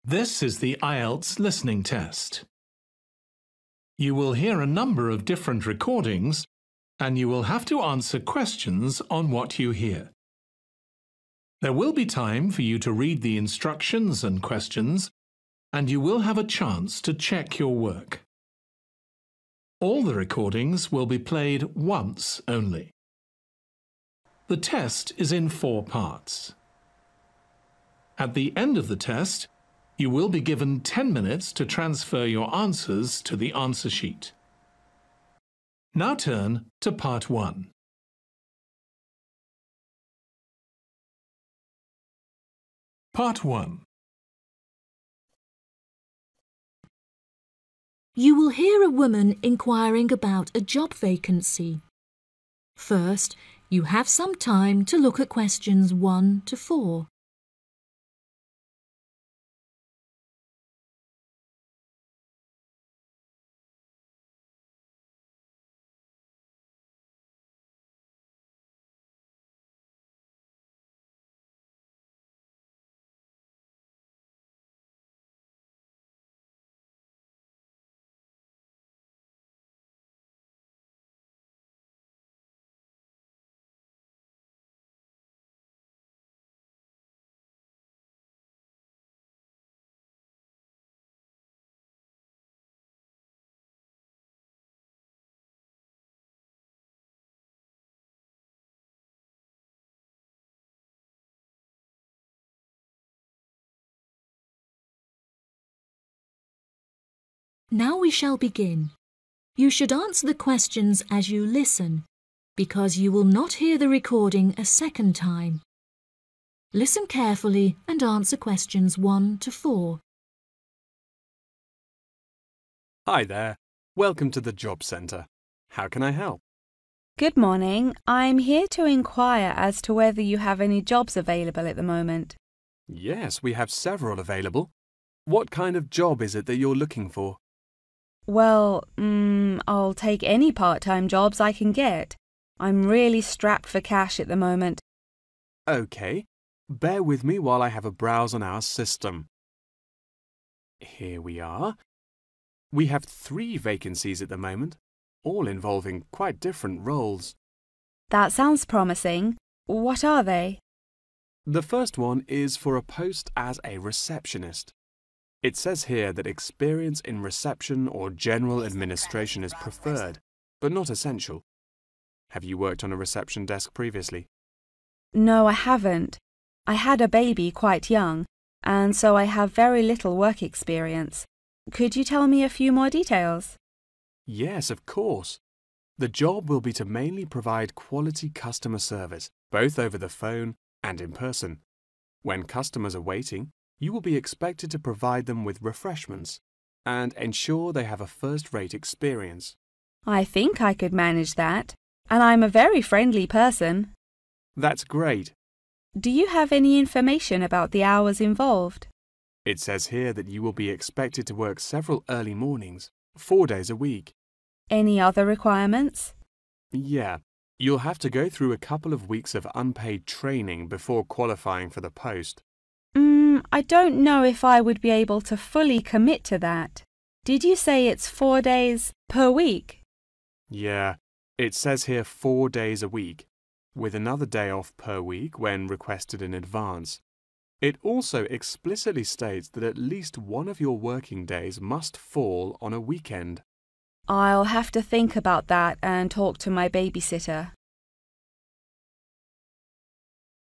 This is the IELTS listening test. You will hear a number of different recordings and you will have to answer questions on what you hear. There will be time for you to read the instructions and questions, and you will have a chance to check your work. All the recordings will be played once only. The test is in 4 parts. At the end of the test, you will be given 10 minutes to transfer your answers to the answer sheet. Now turn to Part 1. Part 1. You will hear a woman inquiring about a job vacancy. First, you have some time to look at questions 1 to 4. Now we shall begin. You should answer the questions as you listen, because you will not hear the recording a second time. Listen carefully and answer questions 1 to 4. Hi there. Welcome to the Job Centre. How can I help? Good morning. I'm here to inquire as to whether you have any jobs available at the moment. Yes, we have several available. What kind of job is it that you're looking for? Well, I'll take any part-time jobs I can get. I'm really strapped for cash at the moment. OK. Bear with me while I have a browse on our system. Here we are. We have 3 vacancies at the moment, all involving quite different roles. That sounds promising. What are they? The first one is for a post as a receptionist. It says here that experience in reception or general administration is preferred, but not essential. Have you worked on a reception desk previously? No, I haven't. I had a baby quite young, and so I have very little work experience. Could you tell me a few more details? Yes, of course. The job will be to mainly provide quality customer service, both over the phone and in person. When customers are waiting, you will be expected to provide them with refreshments and ensure they have a first-rate experience. I think I could manage that, and I'm a very friendly person. That's great. Do you have any information about the hours involved? It says here that you will be expected to work several early mornings, 4 days a week. Any other requirements? Yeah, you'll have to go through a couple of weeks of unpaid training before qualifying for the post. I don't know if I would be able to fully commit to that. Did you say it's 4 days per week? Yeah, it says here 4 days a week, with another day off per week when requested in advance. It also explicitly states that at least one of your working days must fall on a weekend. I'll have to think about that and talk to my babysitter.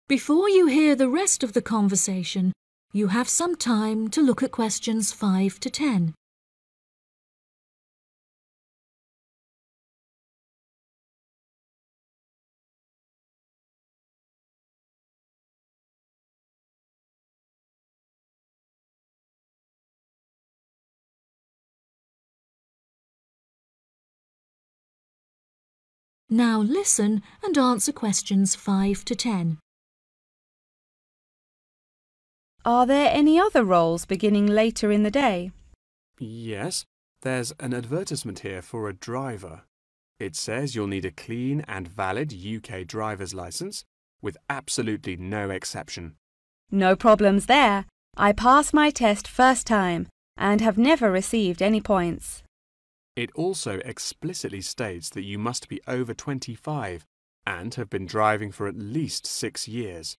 Before you hear the rest of the conversation, you have some time to look at questions 5 to 10. Now listen and answer questions 5 to 10. Are there any other roles beginning later in the day? Yes, there's an advertisement here for a driver. It says you'll need a clean and valid UK driver's licence, with absolutely no exception. No problems there. I passed my test first time and have never received any points. It also explicitly states that you must be over 25 and have been driving for at least 6 years.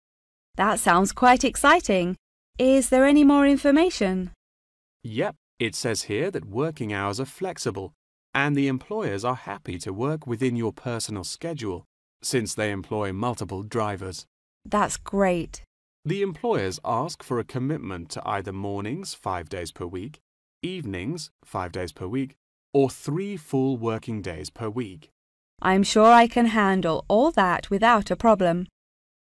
That sounds quite exciting. Is there any more information? Yep, it says here that working hours are flexible and the employers are happy to work within your personal schedule since they employ multiple drivers. That's great. The employers ask for a commitment to either mornings 5 days per week, evenings 5 days per week, or 3 full working days per week. I'm sure I can handle all that without a problem.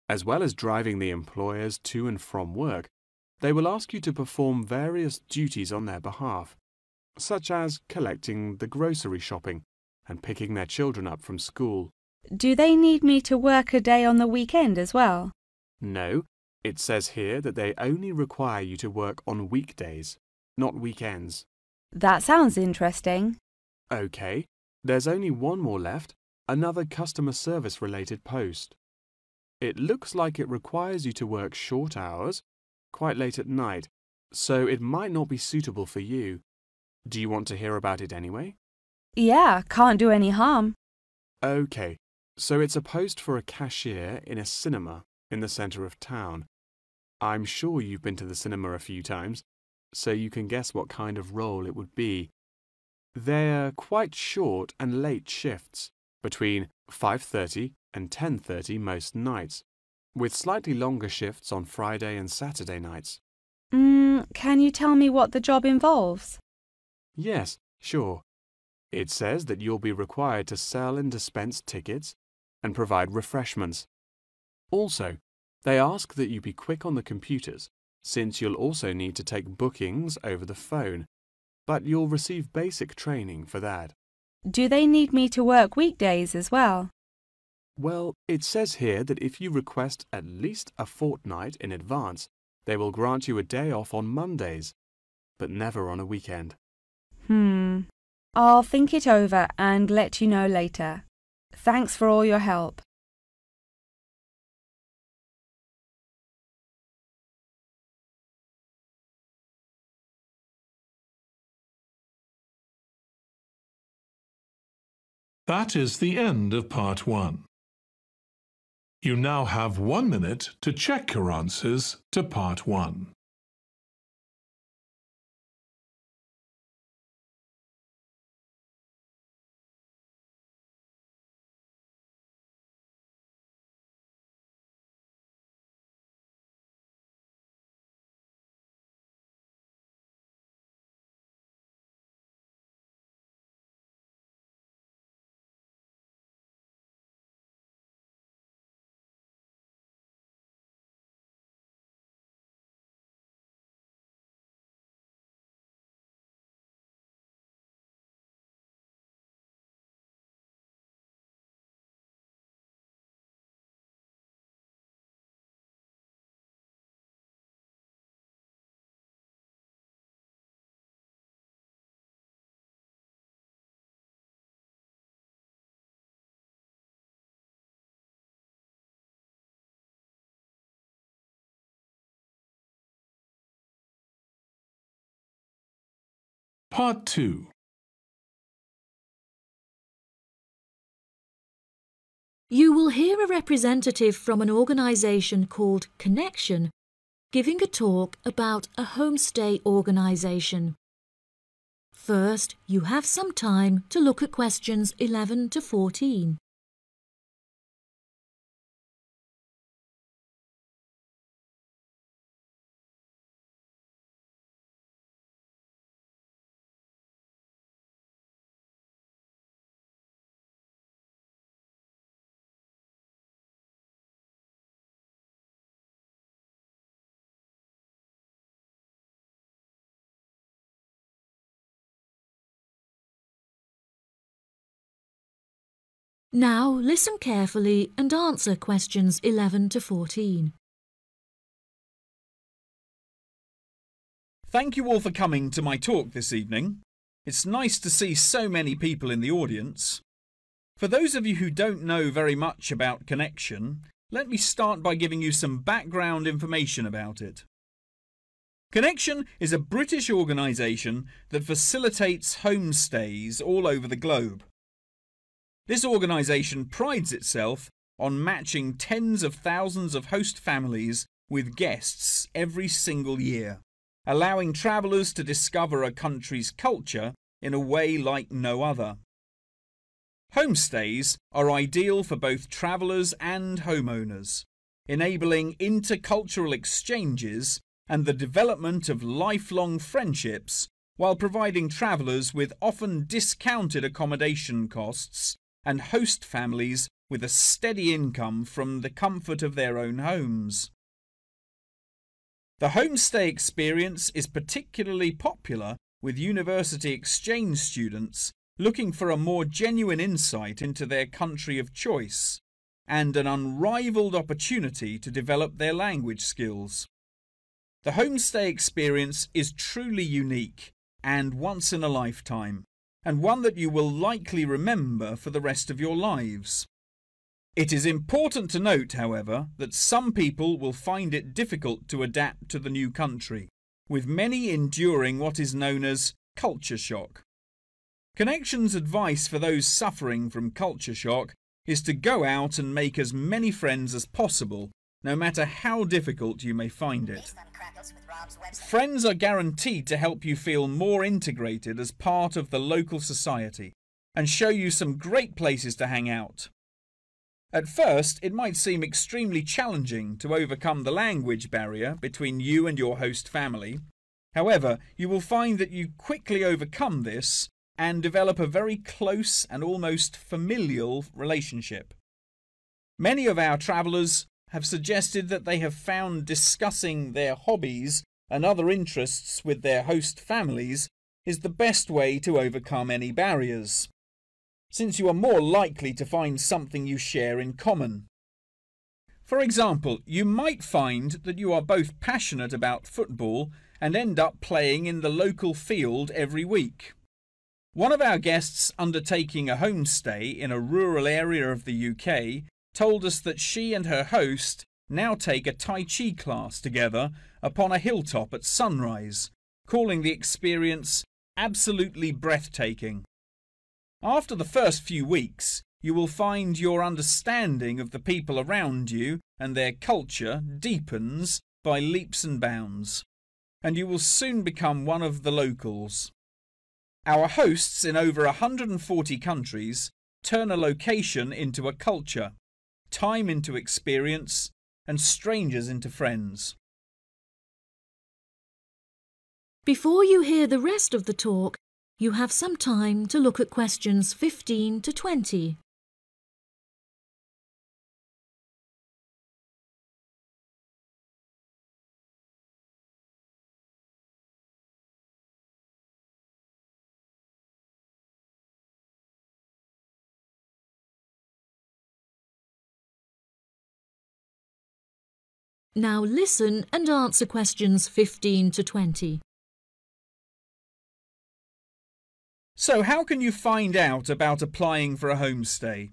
As well as driving the employers to and from work, they will ask you to perform various duties on their behalf, such as collecting the grocery shopping and picking their children up from school. Do they need me to work a day on the weekend as well? No, it says here that they only require you to work on weekdays, not weekends. That sounds interesting. OK, there's only one more left, another customer service related post. It looks like it requires you to work short hours, quite late at night, so it might not be suitable for you. Do you want to hear about it anyway? Yeah, can't do any harm. OK, so it's a post for a cashier in a cinema in the centre of town. I'm sure you've been to the cinema a few times, so you can guess what kind of role it would be. They're quite short and late shifts, between 5:30 and 10:30 most nights, with slightly longer shifts on Friday and Saturday nights. Can you tell me what the job involves? Yes, sure. It says that you'll be required to sell and dispense tickets and provide refreshments. Also, they ask that you be quick on the computers, since you'll also need to take bookings over the phone, but you'll receive basic training for that. Do they need me to work weekdays as well? Well, it says here that if you request at least a fortnight in advance, they will grant you a day off on Mondays, but never on a weekend. I'll think it over and let you know later. Thanks for all your help. That is the end of part 1. You now have 1 minute to check your answers to part 1. Part 2. You will hear a representative from an organisation called Connection giving a talk about a homestay organisation. First, you have some time to look at questions 11 to 14. Now listen carefully and answer questions 11 to 14. Thank you all for coming to my talk this evening. It's nice to see so many people in the audience. For those of you who don't know very much about Connection, let me start by giving you some background information about it. Connection is a British organisation that facilitates homestays all over the globe. This organisation prides itself on matching tens of thousands of host families with guests every single year, allowing travellers to discover a country's culture in a way like no other. Homestays are ideal for both travellers and homeowners, enabling intercultural exchanges and the development of lifelong friendships while providing travellers with often discounted accommodation costs and host families with a steady income from the comfort of their own homes. The homestay experience is particularly popular with university exchange students looking for a more genuine insight into their country of choice and an unrivaled opportunity to develop their language skills. The homestay experience is truly unique and once in a lifetime, and one that you will likely remember for the rest of your lives. It is important to note, however, that some people will find it difficult to adapt to the new country, with many enduring what is known as culture shock. Connection's advice for those suffering from culture shock is to go out and make as many friends as possible, no matter how difficult you may find it. Friends are guaranteed to help you feel more integrated as part of the local society and show you some great places to hang out. At first, it might seem extremely challenging to overcome the language barrier between you and your host family. However, you will find that you quickly overcome this and develop a very close and almost familial relationship. Many of our travellers have suggested that they have found discussing their hobbies and other interests with their host families is the best way to overcome any barriers, since you are more likely to find something you share in common. For example, you might find that you are both passionate about football and end up playing in the local field every week. One of our guests undertaking a homestay in a rural area of the UK told us that she and her host now take a Tai Chi class together upon a hilltop at sunrise, calling the experience absolutely breathtaking. After the first few weeks, you will find your understanding of the people around you and their culture deepens by leaps and bounds, and you will soon become one of the locals. Our hosts in over 140 countries turn a location into a culture, time into experience, and strangers into friends. Before you hear the rest of the talk, you have some time to look at questions 15 to 20. Now listen and answer questions 15 to 20. So how can you find out about applying for a homestay?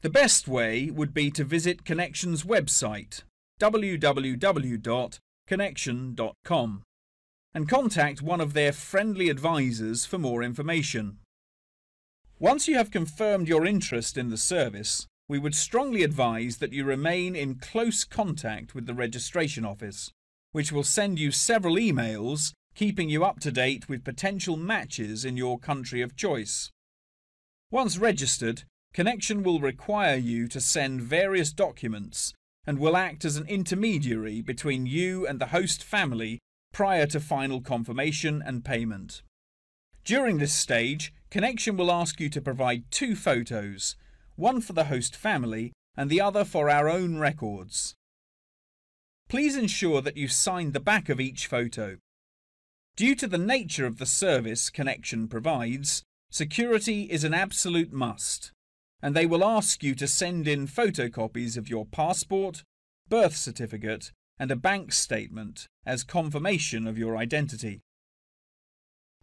The best way would be to visit Connection's website, www.connection.com, and contact one of their friendly advisors for more information. Once you have confirmed your interest in the service, we would strongly advise that you remain in close contact with the registration office, which will send you several emails keeping you up to date with potential matches in your country of choice. Once registered, Connection will require you to send various documents and will act as an intermediary between you and the host family prior to final confirmation and payment. During this stage, Connection will ask you to provide 2 photos, one for the host family and the other for our own records. Please ensure that you sign the back of each photo. Due to the nature of the service Connection provides, security is an absolute must, and they will ask you to send in photocopies of your passport, birth certificate, and a bank statement as confirmation of your identity.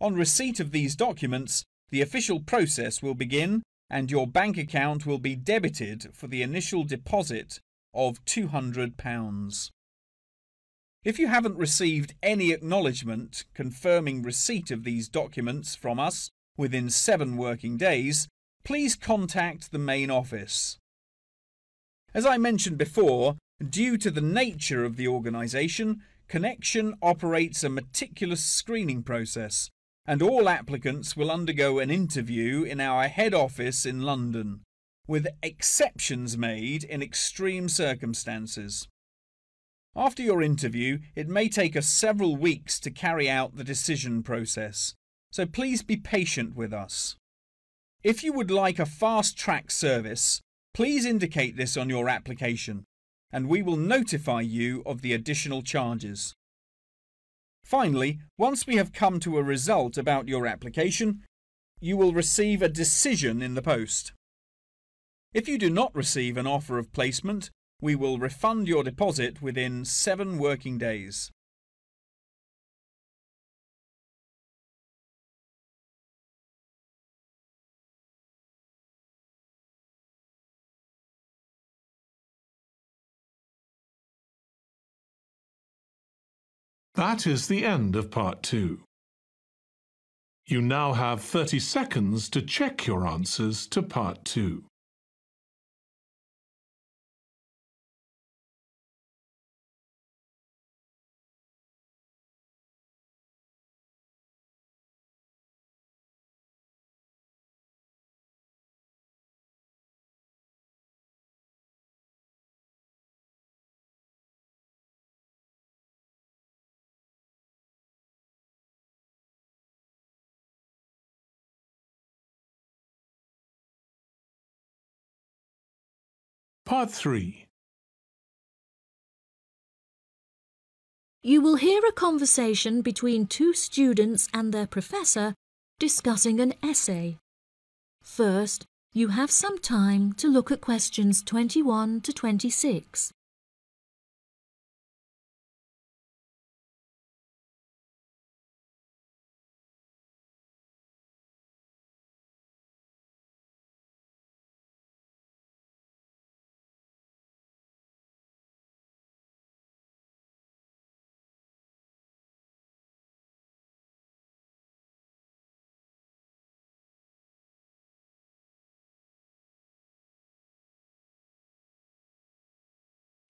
On receipt of these documents, the official process will begin and your bank account will be debited for the initial deposit of £200. If you haven't received any acknowledgement confirming receipt of these documents from us within 7 working days, please contact the main office. As I mentioned before, due to the nature of the organisation, Connection operates a meticulous screening process, and all applicants will undergo an interview in our head office in London, with exceptions made in extreme circumstances. After your interview, it may take us several weeks to carry out the decision process, so please be patient with us. If you would like a fast-track service, please indicate this on your application, and we will notify you of the additional charges. Finally, once we have come to a result about your application, you will receive a decision in the post. If you do not receive an offer of placement, we will refund your deposit within 7 working days. That is the end of Part 2. You now have 30 seconds to check your answers to Part 2. Part 3. You will hear a conversation between 2 students and their professor discussing an essay. First, you have some time to look at questions 21 to 26.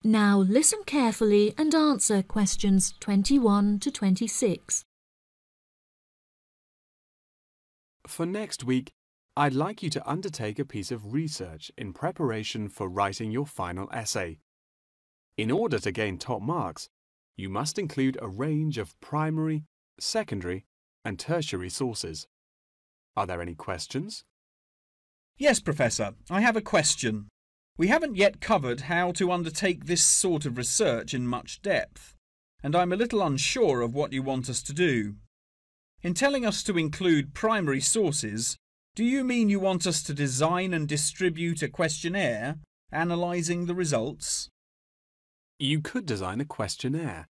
Now listen carefully and answer questions 21 to 26. For next week, I'd like you to undertake a piece of research in preparation for writing your final essay. In order to gain top marks, you must include a range of primary, secondary, and tertiary sources. Are there any questions? Yes, Professor, I have a question. We haven't yet covered how to undertake this sort of research in much depth, and I'm a little unsure of what you want us to do. In telling us to include primary sources, do you mean you want us to design and distribute a questionnaire, analysing the results? You could design a questionnaire,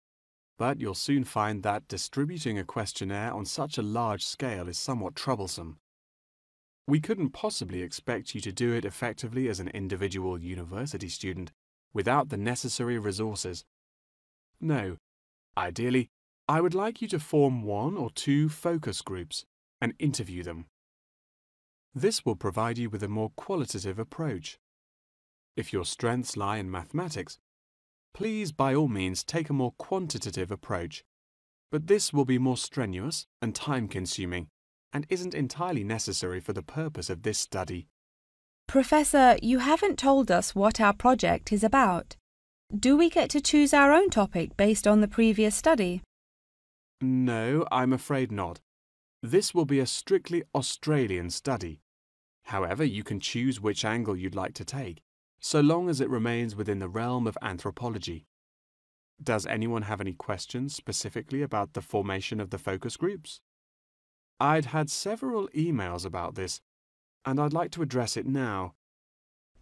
but you'll soon find that distributing a questionnaire on such a large scale is somewhat troublesome. We couldn't possibly expect you to do it effectively as an individual university student without the necessary resources. No, ideally, I would like you to form 1 or 2 focus groups and interview them. This will provide you with a more qualitative approach. If your strengths lie in mathematics, please by all means take a more quantitative approach, but this will be more strenuous and time-consuming, and isn't entirely necessary for the purpose of this study. Professor, you haven't told us what our project is about. Do we get to choose our own topic based on the previous study? No, I'm afraid not. This will be a strictly Australian study. However, you can choose which angle you'd like to take, so long as it remains within the realm of anthropology. Does anyone have any questions specifically about the formation of the focus groups? I'd had several emails about this, and I'd like to address it now.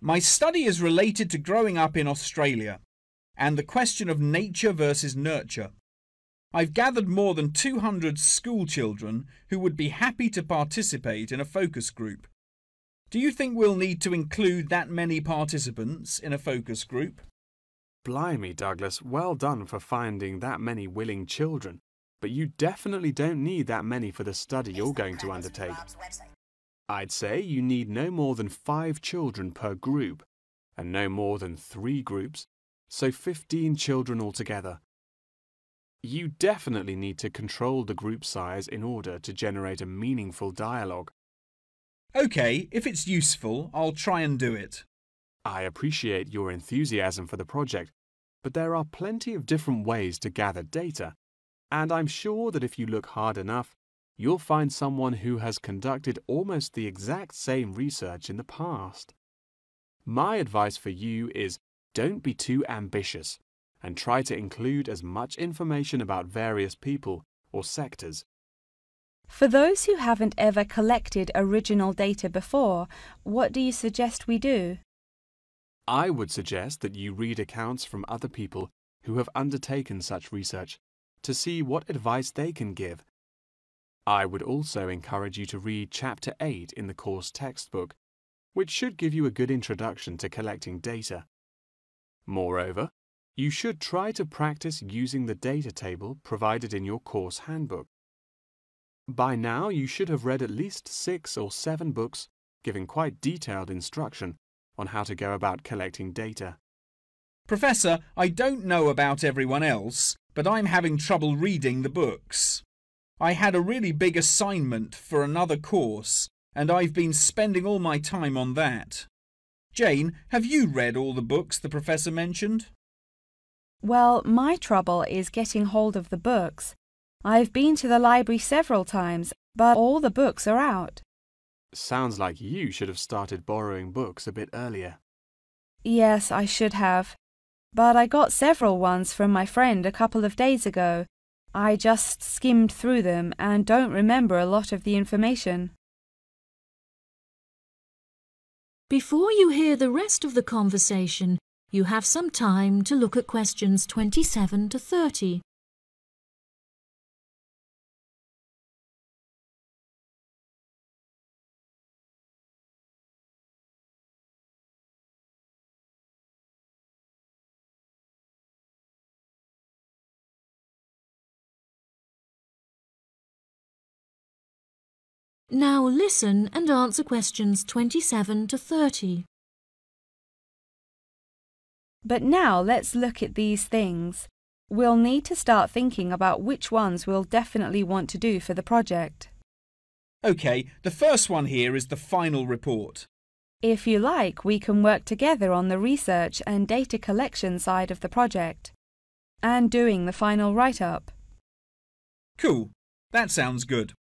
My study is related to growing up in Australia and the question of nature versus nurture. I've gathered more than 200 school children who would be happy to participate in a focus group. Do you think we'll need to include that many participants in a focus group? Blimey, Douglas, well done for finding that many willing children. But you definitely don't need that many for the study you're going to undertake. I'd say you need no more than 5 children per group, and no more than 3 groups, so 15 children altogether. You definitely need to control the group size in order to generate a meaningful dialogue. OK, if it's useful, I'll try and do it. I appreciate your enthusiasm for the project, but there are plenty of different ways to gather data, and I'm sure that if you look hard enough, you'll find someone who has conducted almost the exact same research in the past. My advice for you is don't be too ambitious and try to include as much information about various people or sectors. For those who haven't ever collected original data before, what do you suggest we do? I would suggest that you read accounts from other people who have undertaken such research to see what advice they can give. I would also encourage you to read Chapter 8 in the course textbook, which should give you a good introduction to collecting data. Moreover, you should try to practice using the data table provided in your course handbook. By now, you should have read at least 6 or 7 books giving quite detailed instruction on how to go about collecting data. Professor, I don't know about everyone else, but I'm having trouble reading the books. I had a really big assignment for another course, and I've been spending all my time on that. Jane, have you read all the books the professor mentioned? Well, my trouble is getting hold of the books. I've been to the library several times, but all the books are out. Sounds like you should have started borrowing books a bit earlier. Yes, I should have. But I got several ones from my friend a couple of days ago. I just skimmed through them and don't remember a lot of the information. Before you hear the rest of the conversation, you have some time to look at questions 27 to 30. Now listen and answer questions 27 to 30. But now let's look at these things. We'll need to start thinking about which ones we'll definitely want to do for the project. OK, the first one here is the final report. If you like, we can work together on the research and data collection side of the project and doing the final write-up. Cool, that sounds good.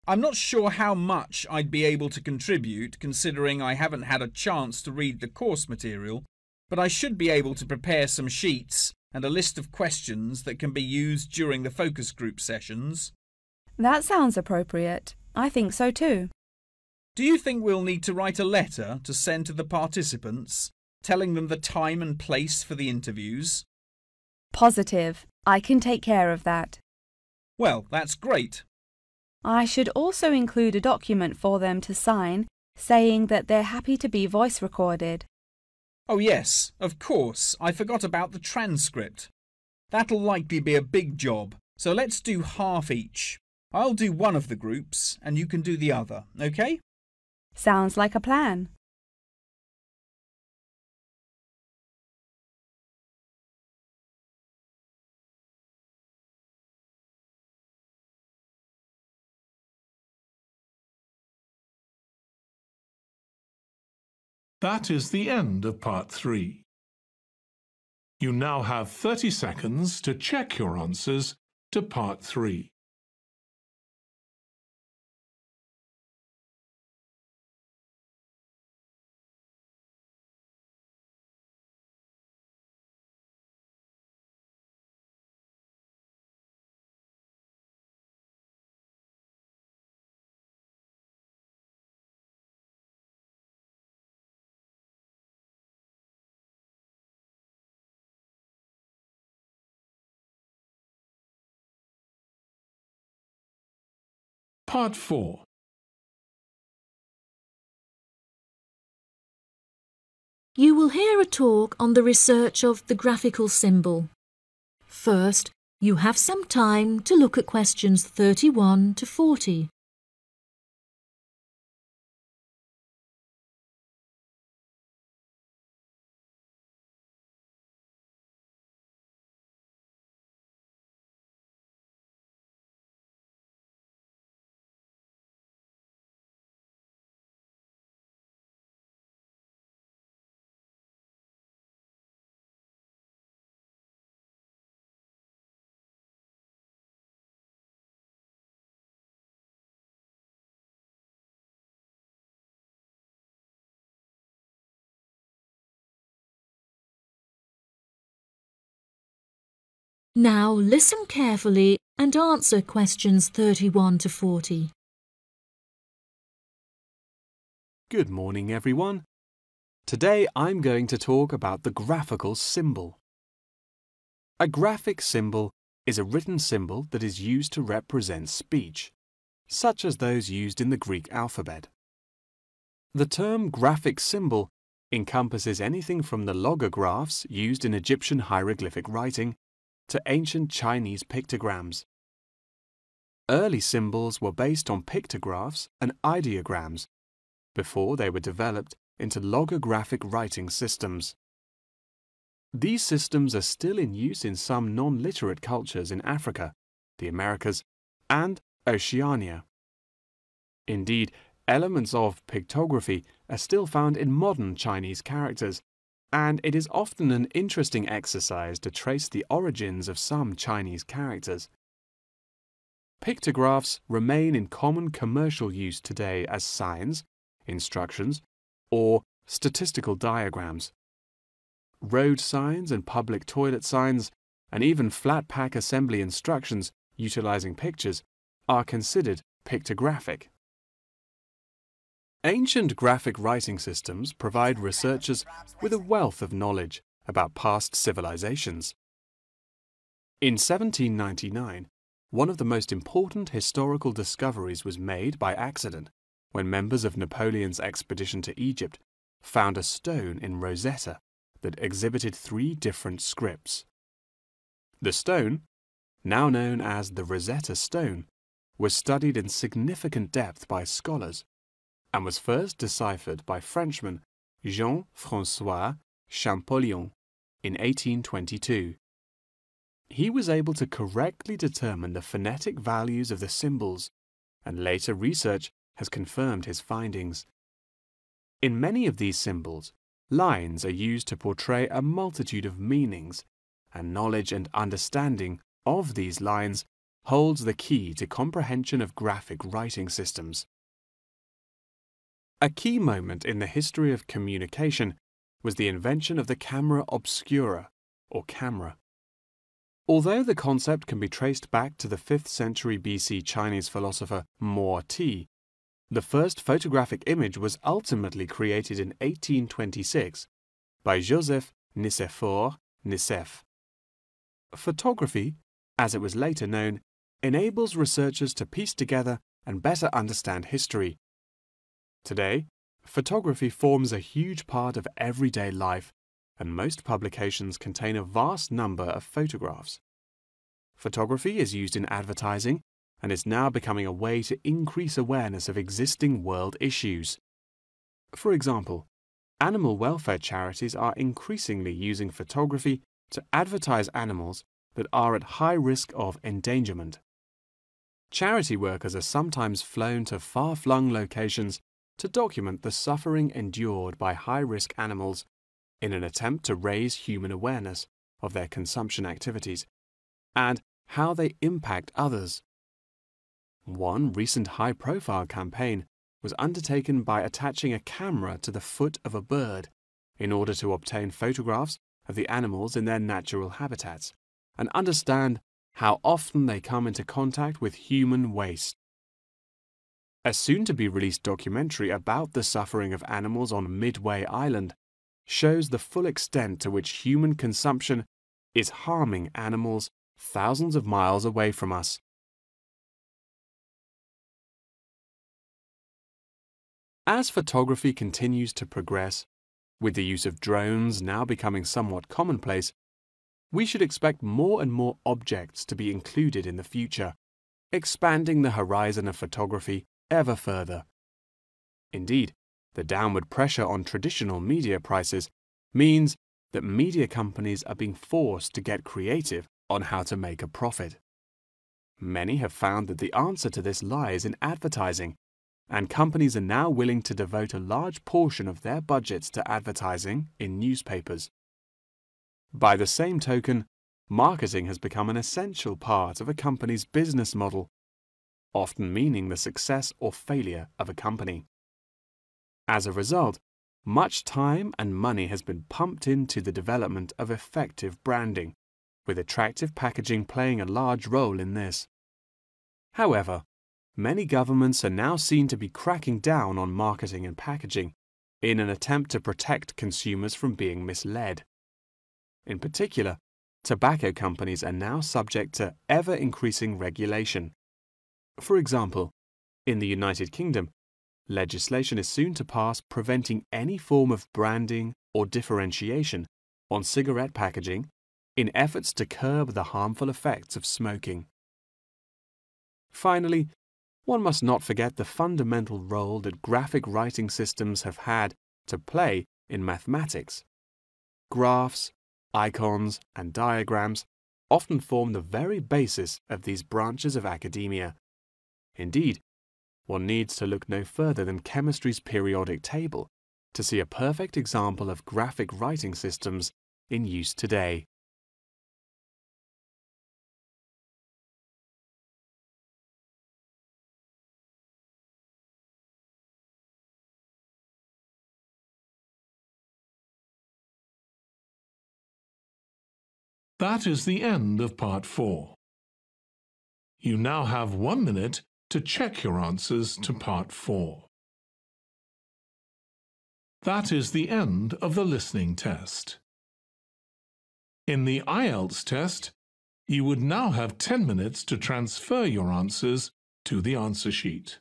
I'm not sure how much I'd be able to contribute considering I haven't had a chance to read the course material, but I should be able to prepare some sheets and a list of questions that can be used during the focus group sessions. That sounds appropriate. I think so too. Do you think we'll need to write a letter to send to the participants, telling them the time and place for the interviews? Positive. I can take care of that. Well, that's great. I should also include a document for them to sign saying that they're happy to be voice recorded. Oh yes, of course, I forgot about the transcript. That'll likely be a big job, so let's do half each. I'll do one of the groups and you can do the other, OK? Sounds like a plan. That is the end of part 3. You now have 30 seconds to check your answers to part 3. Part 4. You will hear a talk on the research of the graphical symbol. First, you have some time to look at questions 31 to 40. Now listen carefully and answer questions 31 to 40. Good morning, everyone. Today I'm going to talk about the graphical symbol. A graphic symbol is a written symbol that is used to represent speech, such as those used in the Greek alphabet. The term graphic symbol encompasses anything from the logographs used in Egyptian hieroglyphic writing to ancient Chinese pictograms. Early symbols were based on pictographs and ideograms before they were developed into logographic writing systems. These systems are still in use in some non-literate cultures in Africa, the Americas, and Oceania. Indeed, elements of pictography are still found in modern Chinese characters, and it is often an interesting exercise to trace the origins of some Chinese characters. Pictographs remain in common commercial use today as signs, instructions, or statistical diagrams. Road signs and public toilet signs, and even flat pack assembly instructions utilizing pictures, are considered pictographic. Ancient graphic writing systems provide researchers with a wealth of knowledge about past civilizations. In 1799, one of the most important historical discoveries was made by accident when members of Napoleon's expedition to Egypt found a stone in Rosetta that exhibited 3 different scripts. The stone, now known as the Rosetta Stone, was studied in significant depth by scholars and was first deciphered by Frenchman Jean-François Champollion in 1822. He was able to correctly determine the phonetic values of the symbols, and later research has confirmed his findings. In many of these symbols, lines are used to portray a multitude of meanings, and knowledge and understanding of these lines holds the key to comprehension of graphic writing systems. A key moment in the history of communication was the invention of the camera obscura, or camera. Although the concept can be traced back to the 5th century BC Chinese philosopher Mo Ti, the first photographic image was ultimately created in 1826 by Joseph Nicéphore Nicéph. Photography, as it was later known, enables researchers to piece together and better understand history. Today, photography forms a huge part of everyday life, and most publications contain a vast number of photographs. Photography is used in advertising and is now becoming a way to increase awareness of existing world issues. For example, animal welfare charities are increasingly using photography to advertise animals that are at high risk of endangerment. Charity workers are sometimes flown to far-flung locations to document the suffering endured by high-risk animals in an attempt to raise human awareness of their consumption activities and how they impact others. One recent high-profile campaign was undertaken by attaching a camera to the foot of a bird in order to obtain photographs of the animals in their natural habitats and understand how often they come into contact with human waste. A soon-to-be-released documentary about the suffering of animals on Midway Island shows the full extent to which human consumption is harming animals thousands of miles away from us. As photography continues to progress, With the use of drones now becoming somewhat commonplace, we should expect more and more objects to be included in the future, expanding the horizon of photography ever further. Indeed, the downward pressure on traditional media prices means that media companies are being forced to get creative on how to make a profit. Many have found that the answer to this lies in advertising, and companies are now willing to devote a large portion of their budgets to advertising in newspapers. By the same token, marketing has become an essential part of a company's business model, often meaning the success or failure of a company. As a result, much time and money has been pumped into the development of effective branding, with attractive packaging playing a large role in this. However, many governments are now seen to be cracking down on marketing and packaging in an attempt to protect consumers from being misled. In particular, tobacco companies are now subject to ever-increasing regulation. For example, in the United Kingdom, legislation is soon to pass preventing any form of branding or differentiation on cigarette packaging in efforts to curb the harmful effects of smoking. Finally, one must not forget the fundamental role that graphic writing systems have had to play in mathematics. Graphs, icons, and diagrams often form the very basis of these branches of academia. Indeed, one needs to look no further than chemistry's periodic table to see a perfect example of graphic writing systems in use today. That is the end of Part 4. You now have 1 minute to check your answers to Part 4. That is the end of the listening test. In the IELTS test, you would now have 10 minutes to transfer your answers to the answer sheet.